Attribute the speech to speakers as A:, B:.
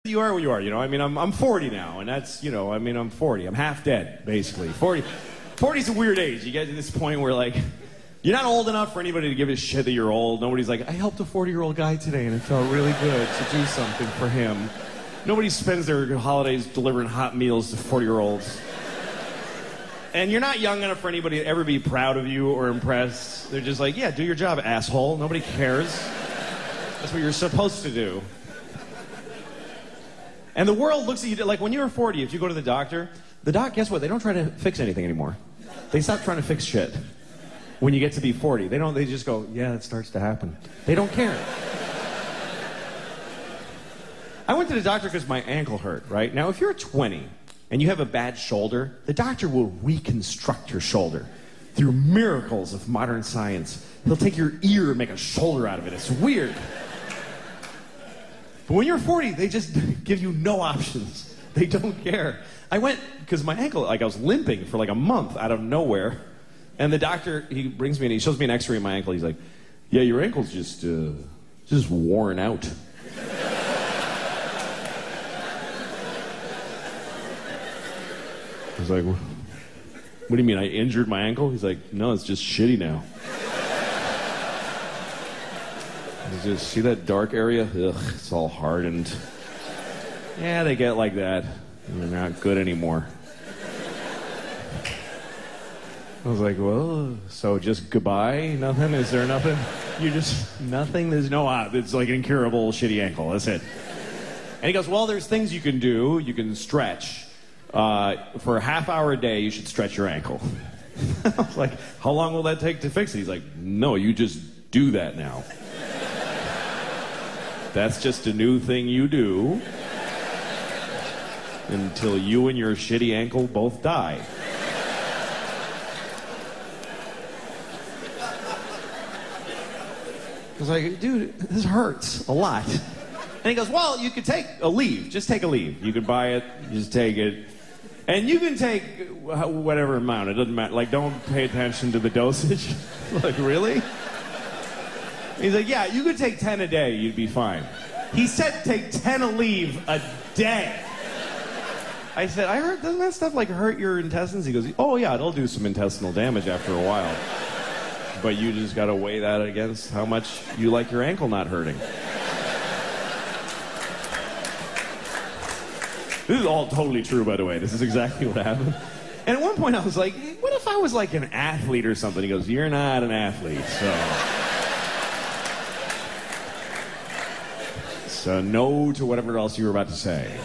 A: You are what you are, you know. I mean, I'm 40 now, and that's, you know, I mean, I'm 40. I'm half dead, basically. 40's a weird age. You get to this point where, like, you're not old enough for anybody to give a shit that you're old. Nobody's like, I helped a 40-year-old guy today, and it felt really good to do something for him. Nobody spends their holidays delivering hot meals to 40-year-olds. And you're not young enough for anybody to ever be proud of you or impressed. They're just like, yeah, do your job, asshole. Nobody cares. That's what you're supposed to do. And the world looks at you like when you're 40, if you go to the doctor, guess what? They don't try to fix anything anymore. They stop trying to fix shit. When you get to be 40, they just go, yeah, it starts to happen. They don't care. I went to the doctor because my ankle hurt, right? Now, if you're 20 and you have a bad shoulder, the doctor will reconstruct your shoulder through miracles of modern science. He'll take your ear and make a shoulder out of it. It's weird. But when you're 40, they just give you no options. They don't care. I went, because my ankle, like I was limping for like a month out of nowhere. And the doctor, he brings me and he shows me an x-ray of my ankle. He's like, yeah, your ankle's just worn out. I was like, what do you mean, I injured my ankle? He's like, no, it's just shitty now. You just see that dark area? Ugh, it's all hardened. Yeah, they get like that. They're not good anymore. I was like, well, so just goodbye? Nothing? Is there nothing? You just, nothing? There's no, it's like an incurable shitty ankle. That's it. And he goes, well, there's things you can do. You can stretch. For a half hour a day, you should stretch your ankle. I was like, how long will that take to fix it? He's like, no, you just do that now. That's just a new thing you do until you and your shitty ankle both die. I was like, dude, this hurts a lot. And he goes, well, you could take a leave. Just take a leave. You could buy it, you just take it. And you can take whatever amount. It doesn't matter. Like, don't pay attention to the dosage. Like, really? He's like, yeah, you could take 10 a day. You'd be fine. He said take 10 a leave a day. I said, I heard, doesn't that stuff, like, hurt your intestines? He goes, oh, yeah, it'll do some intestinal damage after a while. But you just got to weigh that against how much you like your ankle not hurting. This is all totally true, by the way. This is exactly what happened. And at one point I was like, hey, what if I was like an athlete or something? He goes, you're not an athlete, so no to whatever else you were about to say.